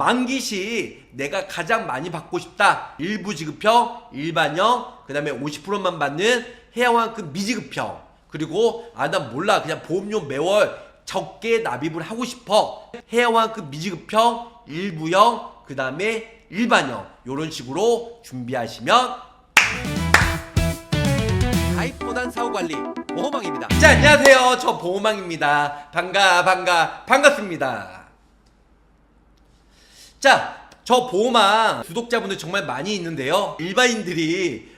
만기 시 내가 가장 많이 받고 싶다. 일부 지급형, 일반형, 그 다음에 50%만 받는 해양환급 미지급형. 그리고 나 몰라 그냥 보험료 매월 적게 납입을 하고 싶어. 해양환급 미지급형, 일부형, 그 다음에 일반형. 요런 식으로 준비하시면 가입보단 사후관리 보호망입니다. 자, 안녕하세요. 저 보호망입니다. 반갑습니다. 자, 저 보호망 구독자분들 정말 많이 있는데요. 일반인들이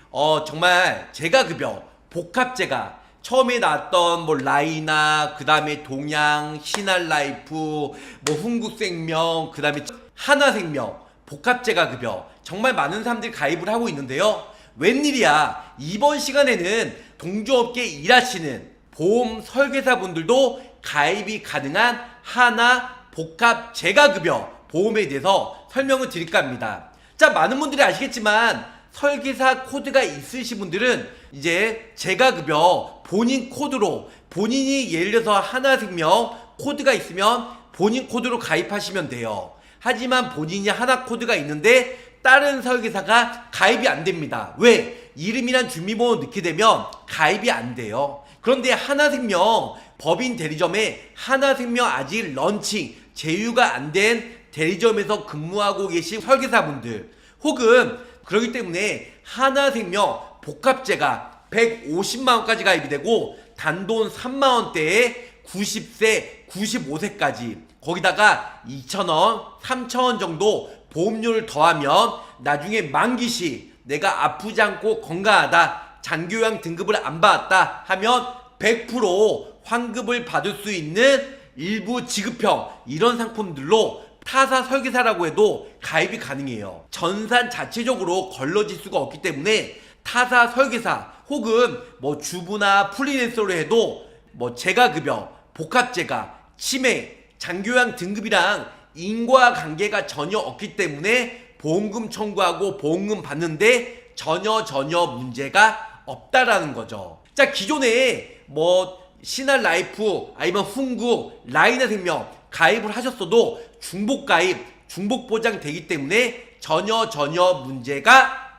정말 재가급여, 복합재가 처음에 나왔던 뭐 라이나, 그 다음에 동양, 신한라이프, 뭐 흥국생명, 그 다음에 하나생명, 복합재가급여 정말 많은 사람들이 가입을 하고 있는데요. 웬일이야, 이번 시간에는 동종업계 일하시는 보험 설계사분들도 가입이 가능한 하나 복합재가급여 보험에 대해서 설명을 드릴까 합니다. 자, 많은 분들이 아시겠지만 설계사 코드가 있으신 분들은 이제 재가급여 본인 코드로, 본인이 예를 들어서 하나생명 코드가 있으면 본인 코드로 가입하시면 돼요. 하지만 본인이 하나 코드가 있는데 다른 설계사가 가입이 안 됩니다. 왜? 이름이란 주민번호 넣게 되면 가입이 안 돼요. 그런데 하나생명 법인 대리점에 하나생명 아직 런칭 제휴가 안 된 대리점에서 근무하고 계신 설계사분들, 혹은 그렇기 때문에 하나생명 복합재가 150만원까지 가입이 되고 단돈 3만원대에 90세, 95세까지 거기다가 2,000원, 3,000원 정도 보험료를 더하면 나중에 만기시 내가 아프지 않고 건강하다, 장기요양 등급을 안 받았다 하면 100% 환급을 받을 수 있는 일부 지급형 이런 상품들로 타사 설계사라고 해도 가입이 가능해요. 전산 자체적으로 걸러질 수가 없기 때문에 타사 설계사 혹은 뭐 주부나 프리랜서로 해도 뭐 재가급여, 복합재가, 치매, 장기요양 등급이랑 인과관계가 전혀 없기 때문에 보험금 청구하고 보험금 받는데 전혀 문제가 없다라는 거죠. 자, 기존에 뭐 신한라이프 아니면 흥국, 라이나생명 가입을 하셨어도 중복가입, 중복보장 되기 때문에 전혀 문제가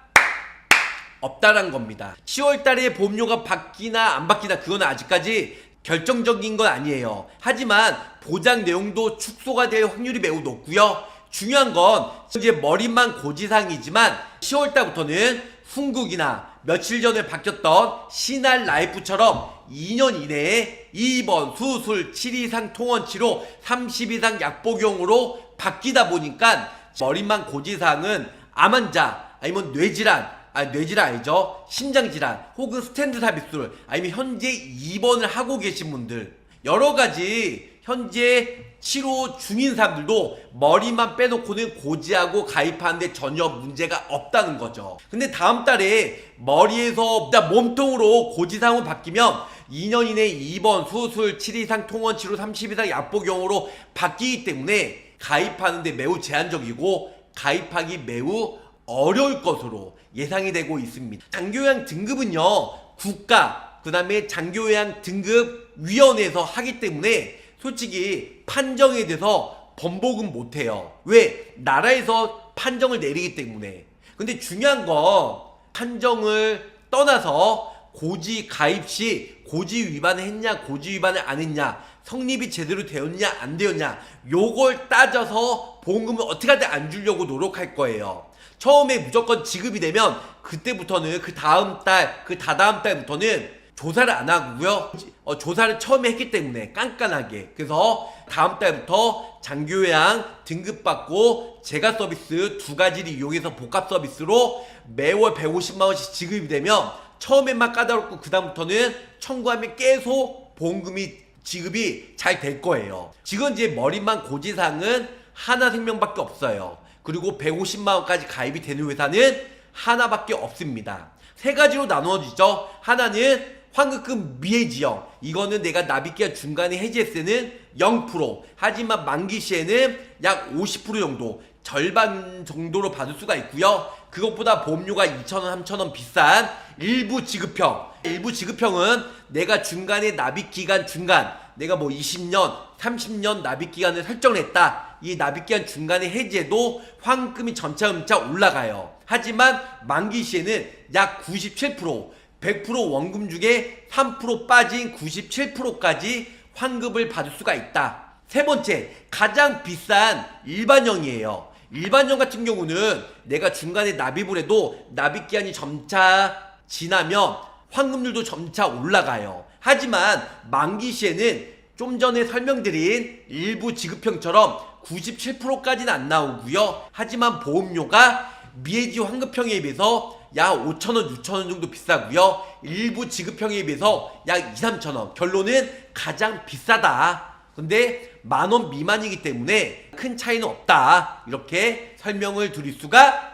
없다라는 겁니다. 10월달에 보험료가 받기나 안 받기나 그건 아직까지 결정적인 건 아니에요. 하지만 보장 내용도 축소가 될 확률이 매우 높고요. 중요한 건 이제 머리만 고지사항이지만 10월달부터는 흥국이나 며칠 전에 바뀌었던 신한라이프처럼 2년 이내에 2번 수술 7 이상 통원 치료 30 이상 약 복용으로 바뀌다 보니까 머리만 고지사항은 암 환자 아니면 뇌질환 아니죠, 심장질환 혹은 스탠드 삽입술 아니면 현재 입원을 하고 계신 분들, 여러가지 현재 치료 중인 사람들도 머리만 빼놓고는 고지하고 가입하는데 전혀 문제가 없다는 거죠. 근데 다음 달에 머리에서 몸통으로 고지사항으로 바뀌면 2년 이내 2번 수술 7 이상 통원 치료 30 이상 약 복용으로 바뀌기 때문에 가입하는데 매우 제한적이고 가입하기 매우 어려울 것으로 예상이 되고 있습니다. 장기요양 등급은요, 국가 그 다음에 장기요양 등급위원회에서 하기 때문에 솔직히 판정에 대해서 번복은 못해요. 왜? 나라에서 판정을 내리기 때문에. 근데 중요한 건 판정을 떠나서 고지 가입 시 고지 위반을 했냐 고지 위반을 안 했냐, 성립이 제대로 되었냐 안 되었냐, 요걸 따져서 보험금을 어떻게 하든 안 주려고 노력할 거예요. 처음에 무조건 지급이 되면 그때부터는 그 다음 달, 그 다다음 달부터는 조사를 안 하고요. 조사를 처음에 했기 때문에 깐깐하게. 그래서 다음 달부터 장기요양 등급받고 재가 서비스 두 가지를 이용해서 복합 서비스로 매월 150만원씩 지급이 되면 처음에만 까다롭고 그 다음부터는 청구하면 계속 보험금이 지급이 잘 될 거예요. 지금 이제 머리만 고지사항은 하나생명밖에 없어요. 그리고 150만원까지 가입이 되는 회사는 하나밖에 없습니다. 세 가지로 나누어지죠. 하나는 환급금 미해지형, 이거는 내가 납입기간 중간에 해지했을 때는 0%, 하지만 만기 시에는 약 50% 정도, 절반 정도로 받을 수가 있고요. 그것보다 보험료가 2,000원, 3,000원 비싼 일부 지급형. 일부 지급형은 내가 중간에 납입기간 중간 내가 뭐 20년, 30년 납입기간을 설정했다. 이 납입기간 중간에 해지해도 환급이 점차 올라가요. 하지만 만기 시에는 약 97%, 100% 원금 중에 3% 빠진 97%까지 환급을 받을 수가 있다. 세 번째, 가장 비싼 일반형이에요. 일반형 같은 경우는 내가 중간에 납입을 해도 납입기한이 점차 지나면 환급률도 점차 올라가요. 하지만 만기 시에는 좀 전에 설명드린 일부 지급형처럼 97%까지는 안 나오고요. 하지만 보험료가 미해지 환급형에 비해서 약 5,000원, 6,000원 정도 비싸고요. 일부 지급형에 비해서 약 2, 3,000원. 결론은 가장 비싸다. 근데 10,000원 미만이기 때문에 큰 차이는 없다. 이렇게 설명을 드릴 수가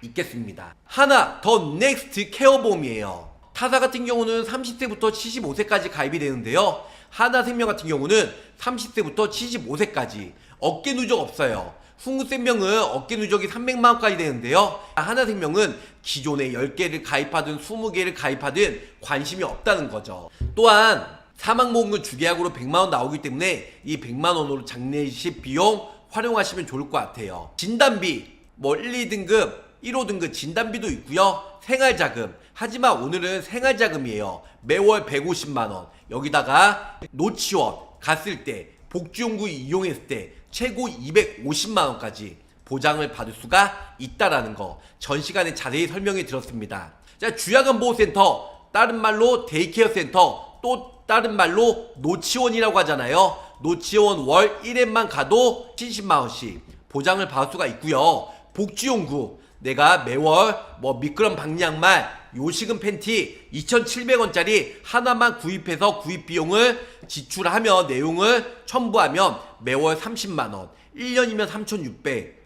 있겠습니다. 하나 더 넥스트 케어보험이에요. 타사 같은 경우는 30세부터 75세까지 가입이 되는데요. 하나생명 같은 경우는 30세부터 75세까지 어깨 누적 없어요. 흥국생명은 어깨 누적이 300만원까지 되는데요. 하나생명은 기존에 10개를 가입하든 20개를 가입하든 관심이 없다는 거죠. 또한 사망보험금 주계약으로 100만원 나오기 때문에 이 100만원으로 장례식 비용 활용하시면 좋을 것 같아요. 진단비 뭐 1, 2등급 1호 등급 진단비도 있고요. 생활자금. 하지만 오늘은 생활자금이에요. 매월 150만원. 여기다가 노치원 갔을 때 복지용구 이용했을 때 최고 250만원까지 보장을 받을 수가 있다라는 거 전 시간에 자세히 설명해 드렸습니다. 자, 주야간보호센터, 다른 말로 데이케어 센터, 또 다른 말로 노치원이라고 하잖아요. 노치원 월 1회만 가도 70만원씩 보장을 받을 수가 있고요. 복지용구 내가 매월 뭐 미끄럼 방향말, 요식은 팬티 2,700원짜리 하나만 구입해서 구입 비용을 지출하며 내용을 첨부하면 매월 30만원, 1년이면 360,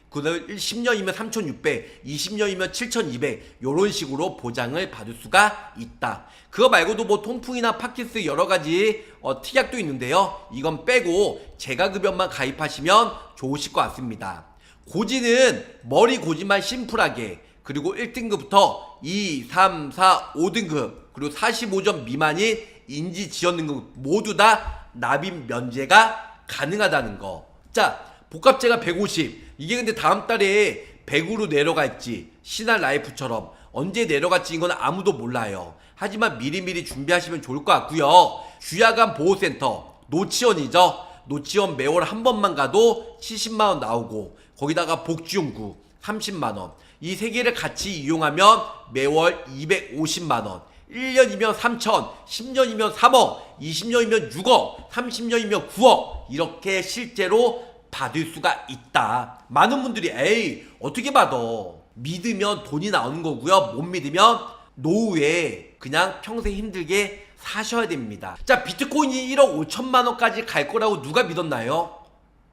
그다음에 10년이면 3,600, 20년이면 7,200 요런 식으로 보장을 받을 수가 있다. 그거 말고도 뭐 통풍이나 파키스 여러가지 특약도 있는데요. 이건 빼고 재가급여만 가입하시면 좋으실 것 같습니다. 고지는 머리 고지만 심플하게, 그리고 1등급부터 2, 3, 4, 5등급, 그리고 45점 미만인 인지지원 등급 모두 다 납입 면제가 가능하다는 거. 자, 복합제가 150. 이게 근데 다음 달에 100으로 내려갈지 신한라이프처럼 언제 내려갈지 이건 아무도 몰라요. 하지만 미리미리 준비하시면 좋을 것 같고요. 주야간 보호센터 노치원이죠. 노치원 매월 한 번만 가도 70만원 나오고, 거기다가 복지용구 30만원, 이 세 개를 같이 이용하면 매월 250만원, 1년이면 3천, 10년이면 3억, 20년이면 6억, 30년이면 9억 이렇게 실제로 받을 수가 있다. 많은 분들이 에이 어떻게 받아? 믿으면 돈이 나오는 거고요. 못 믿으면 노후에 그냥 평생 힘들게 사셔야 됩니다. 자, 비트코인이 1억 5천만원까지 갈 거라고 누가 믿었나요?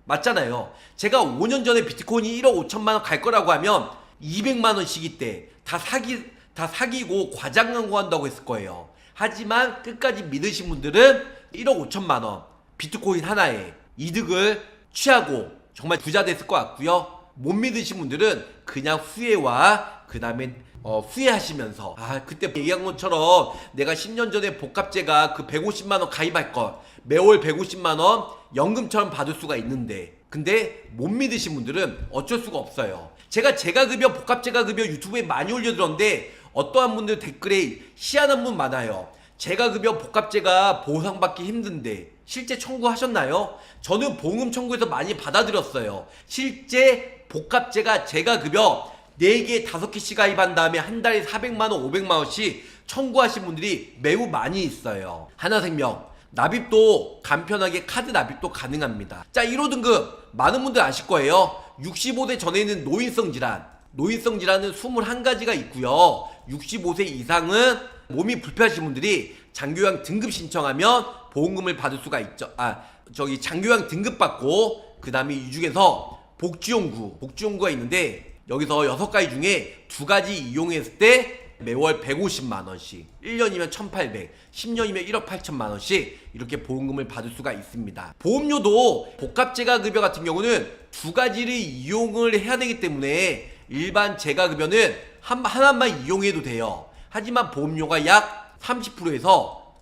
맞잖아요. 제가 5년 전에 비트코인이 1억 5천만원 갈 거라고 하면 200만원 시기 때 다 사기고 과장 광고한다고 했을 거예요. 하지만 끝까지 믿으신 분들은 1억 5천만원 비트코인 하나에 이득을 취하고 정말 부자 됐을 것 같고요. 못 믿으신 분들은 그냥 후회와 그 다음에 후회하시면서 그때 얘기한 것처럼 내가 10년 전에 복합제가 그 150만원 가입할 걸 매월 150만원 연금처럼 받을 수가 있는데, 근데 못 믿으신 분들은 어쩔 수가 없어요. 제가 재가급여 복합재가급여 유튜브에 많이 올려드렸는데 어떠한 분들 댓글에 희한한 분 많아요. 재가급여 복합재가 보상받기 힘든데 실제 청구하셨나요? 저는 보험금 청구해서 많이 받아들였어요. 실제 복합재가 재가급여 4개, 5개씩 가입한 다음에 한 달에 400만원, 500만원씩 청구하신 분들이 매우 많이 있어요. 하나생명 납입도 간편하게 카드 납입도 가능합니다. 자, 1호 등급 많은 분들 아실 거예요. 65세 전에는 노인성 질환은 21가지가 있고요. 65세 이상은 몸이 불편하신 분들이 장기요양 등급 신청하면 보험금을 받을 수가 있죠. 장기요양 등급 받고 그 다음에 이 중에서 복지용구가 있는데 여기서 6가지 중에 2가지 이용했을 때 매월 150만원씩, 1년이면 1800, 10년이면 1억 8천만원씩 이렇게 보험금을 받을 수가 있습니다. 보험료도 복합재가급여 같은 경우는 2가지를 이용을 해야 되기 때문에 일반 재가급여는 하나만 이용해도 돼요. 하지만 보험료가 약 30%에서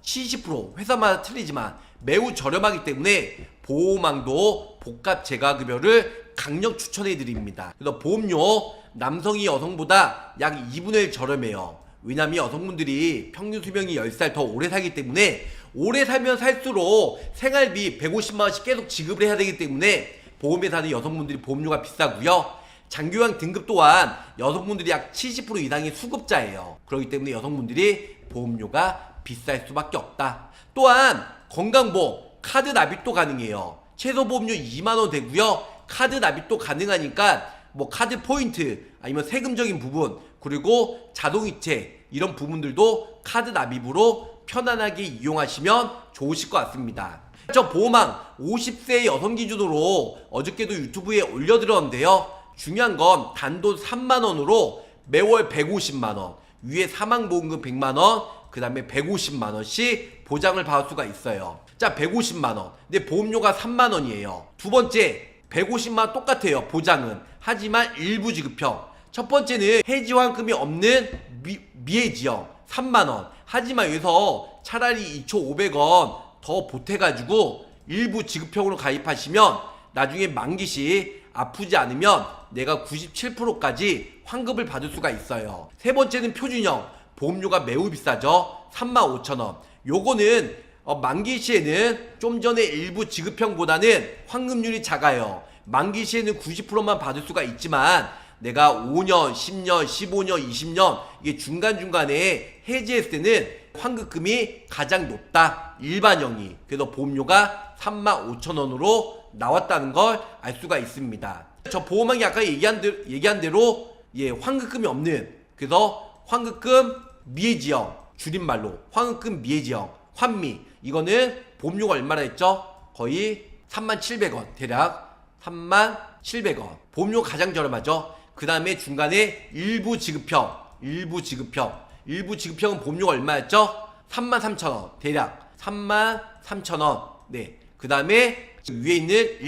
회사마다 틀리지만 매우 저렴하기 때문에 보호망도 복합 재가급여를 강력 추천해 드립니다. 그래서 보험료 남성이 여성보다 약 2분의 1 저렴해요. 왜냐면 여성분들이 평균 수명이 10살 더 오래 살기 때문에 오래 살면 살수록 생활비 150만원씩 계속 지급을 해야 되기 때문에 보험회사는 여성분들이 보험료가 비싸고요. 장기요양 등급 또한 여성분들이 약 70% 이상의 수급자예요. 그렇기 때문에 여성분들이 보험료가 비쌀 수밖에 없다. 또한 건강보험 카드 납입도 가능해요. 최소 보험료 2만원 되고요. 카드 납입도 가능하니까 뭐 카드 포인트 아니면 세금적인 부분 그리고 자동이체 이런 부분들도 카드 납입으로 편안하게 이용하시면 좋으실 것 같습니다. 저 보험왕 50세 여성 기준으로 어저께도 유튜브에 올려드렸는데요. 중요한 건 단돈 3만원으로 매월 150만원 위에 사망보험금 100만원 그 다음에 150만원씩 보장을 받을 수가 있어요. 자 150만원 근데 보험료가 3만원이에요. 두 번째 150만원 똑같아요. 보장은. 하지만 일부 지급형. 첫 번째는 해지환급이 없는 미해지형 3만원. 하지만 여기서 차라리 2,500원 더 보태가지고 일부 지급형으로 가입하시면 나중에 만기시 아프지 않으면 내가 97%까지 환급을 받을 수가 있어요. 세 번째는 표준형. 보험료가 매우 비싸죠. 35,000원. 요거는 만기 시에는 좀 전에 일부 지급형보다는 환급률이 작아요. 만기 시에는 90%만 받을 수가 있지만 내가 5년, 10년, 15년, 20년 이게 중간중간에 해지했을 때는 환급금이 가장 높다. 일반형이. 그래서 보험료가 35,000원으로 나왔다는 걸 알 수가 있습니다. 저 보험왕이 아까 얘기한 대로 환급금이 없는 그래서 환급금 미해지형 줄임말로 환급금 미해지형 환미 이거는 보험료가 얼마나 했죠? 거의 37,000원 대략 37,000원 보험료가 가장 저렴하죠. 그 다음에 중간에 일부 지급형 일부 지급형은 보험료가 얼마였죠? 33,000원 대략 33,000원 네. 그 다음에 위에 있는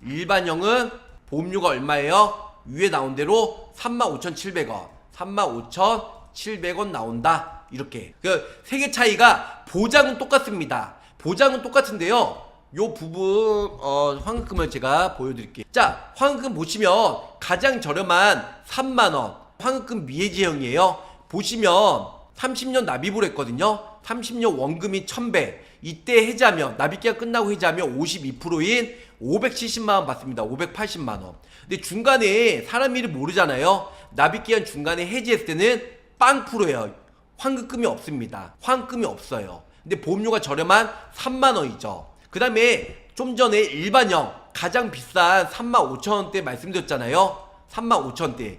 일반형은 보험료가 얼마예요? 위에 나온 대로 35,700원 35,700원 나온다. 이렇게 그 세 개 차이가 보장은 똑같습니다. 보장은 똑같은데요. 요 부분 환급금을 제가 보여드릴게요. 자 환급금 보시면 가장 저렴한 3만원 환급금 미해지형이에요. 보시면 30년 납입을 했거든요. 30년 원금이 1,100 이때 해지하면 납입기간 끝나고 해지하면 52%인 570만원 받습니다. 580만원. 근데 중간에 사람 일을 모르잖아요. 납입기간 중간에 해지했을 때는 빵프로예요. 환급금이 없습니다. 환급금이 없어요. 근데 보험료가 저렴한 3만원이죠. 그 다음에 좀 전에 일반형 가장 비싼 35,000원대 말씀드렸잖아요. 35,000원대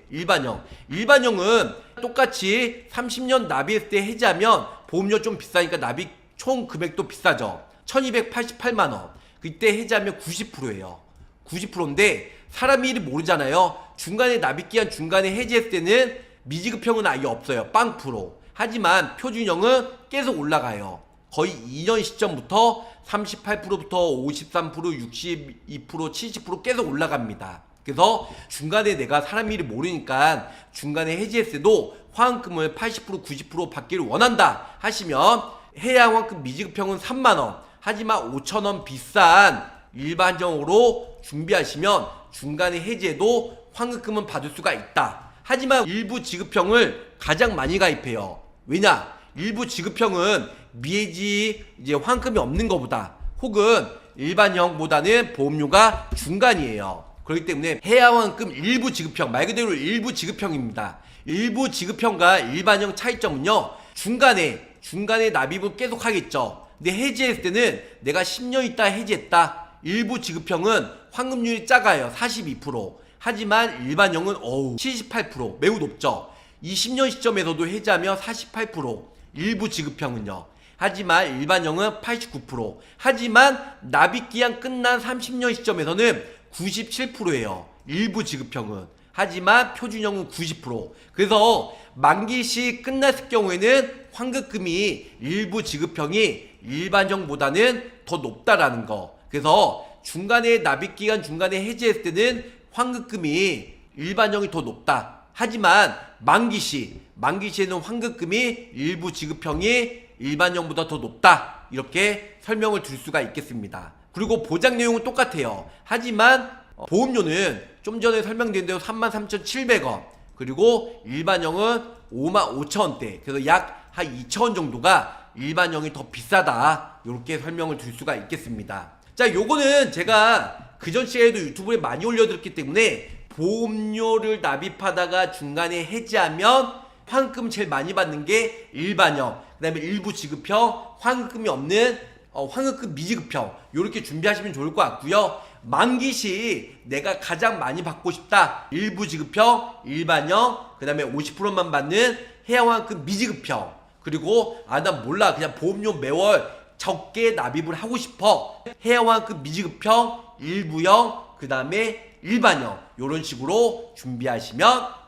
일반형은 똑같이 30년 납입했을 때 해지하면 보험료 좀 비싸니까 납입 총 금액도 비싸죠. 1,288만원 그때 해지하면 90%예요 90%인데 사람이 일을 모르잖아요. 중간에 납입기한 중간에 해지했을 때는 미지급형은 아예 없어요. 빵프로. 하지만 표준형은 계속 올라가요. 거의 2년 시점부터 38%부터 53%, 62%, 70% 계속 올라갑니다. 그래서 중간에 내가 사람 일을 모르니까 중간에 해지했을 때도 환급금을 80%, 90% 받기를 원한다 하시면 해양 환급 미지급형은 3만원 하지만 5,000원 비싼 일반형으로 준비하시면 중간에 해지해도 환급금은 받을 수가 있다. 하지만 일부 지급형을 가장 많이 가입해요. 왜냐? 일부 지급형은 미해지 환급이 없는 것보다 혹은 일반형보다는 보험료가 중간이에요. 그렇기 때문에 해양환급 일부 지급형 말 그대로 일부 지급형입니다. 일부 지급형과 일반형 차이점은요. 중간에 납입을 계속 하겠죠. 근데 해지했을 때는 내가 10년 있다 해지했다. 일부 지급형은 환급률이 작아요. 42%. 하지만 일반형은 78% 매우 높죠. 20년 시점에서도 해지하면 48%. 일부 지급형은요. 하지만 일반형은 89%. 하지만 납입기한 끝난 30년 시점에서는 97%예요. 일부 지급형은. 하지만 표준형은 90%. 그래서 만기시 끝났을 경우에는 환급금이 일부 지급형이 일반형보다는 더 높다라는 거. 그래서 중간에 납입기간 중간에 해지했을 때는 환급금이 일반형이 더 높다. 하지만 만기시에는 환급금이 일부 지급형이 일반형보다 더 높다, 이렇게 설명을 드릴 수가 있겠습니다. 그리고 보장 내용은 똑같아요. 하지만 보험료는 좀 전에 설명드린 대로 33,700원, 그리고 일반형은 55,000원대, 그래서 약 한 2,000원 정도가 일반형이 더 비싸다, 이렇게 설명을 드릴 수가 있겠습니다. 자, 요거는 제가 그전 시간에도 유튜브에 많이 올려드렸기 때문에 보험료를 납입하다가 중간에 해지하면 환급 제일 많이 받는 게 일반형, 그 다음에 일부 지급형, 환급금이 없는 환급금 미지급형, 요렇게 준비하시면 좋을 것 같고요. 만기 시 내가 가장 많이 받고 싶다, 일부 지급형, 일반형, 그 다음에 50%만 받는 해양환급 미지급형, 그리고 난 몰라, 그냥 보험료 매월 적게 납입을 하고 싶어, 해양환급 미지급형, 일부형, 그 다음에 일반형, 요런 식으로 준비하시면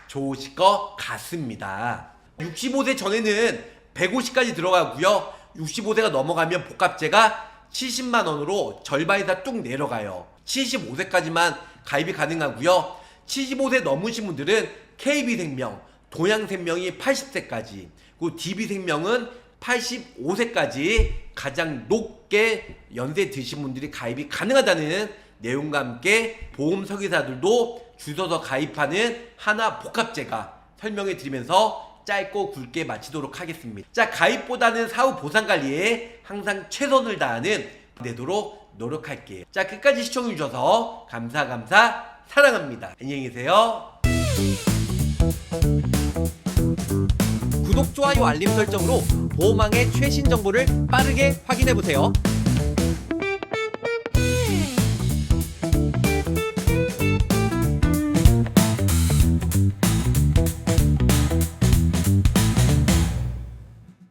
좋으실 것 같습니다. 65세 전에는 150까지 들어가고요. 65세가 넘어가면 복합제가 70만원으로 절반 이상 뚝 내려가요. 75세까지만 가입이 가능하고요. 75세 넘으신 분들은 KB생명, 동양생명이 80세까지, 그리고 DB생명은 85세까지 가장 높게 연세 드신 분들이 가입이 가능하다는 내용과 함께 보험 설계사들도 줄 서서 가입하는 하나 복합제가 설명해 드리면서 짧고 굵게 마치도록 하겠습니다. 자, 가입보다는 사후 보상 관리에 항상 최선을 다하는 되도록 노력할게요. 자, 끝까지 시청해 주셔서 감사 사랑합니다. 안녕히 계세요. 구독, 좋아요, 알림 설정으로 보험왕의 최신 정보를 빠르게 확인해보세요.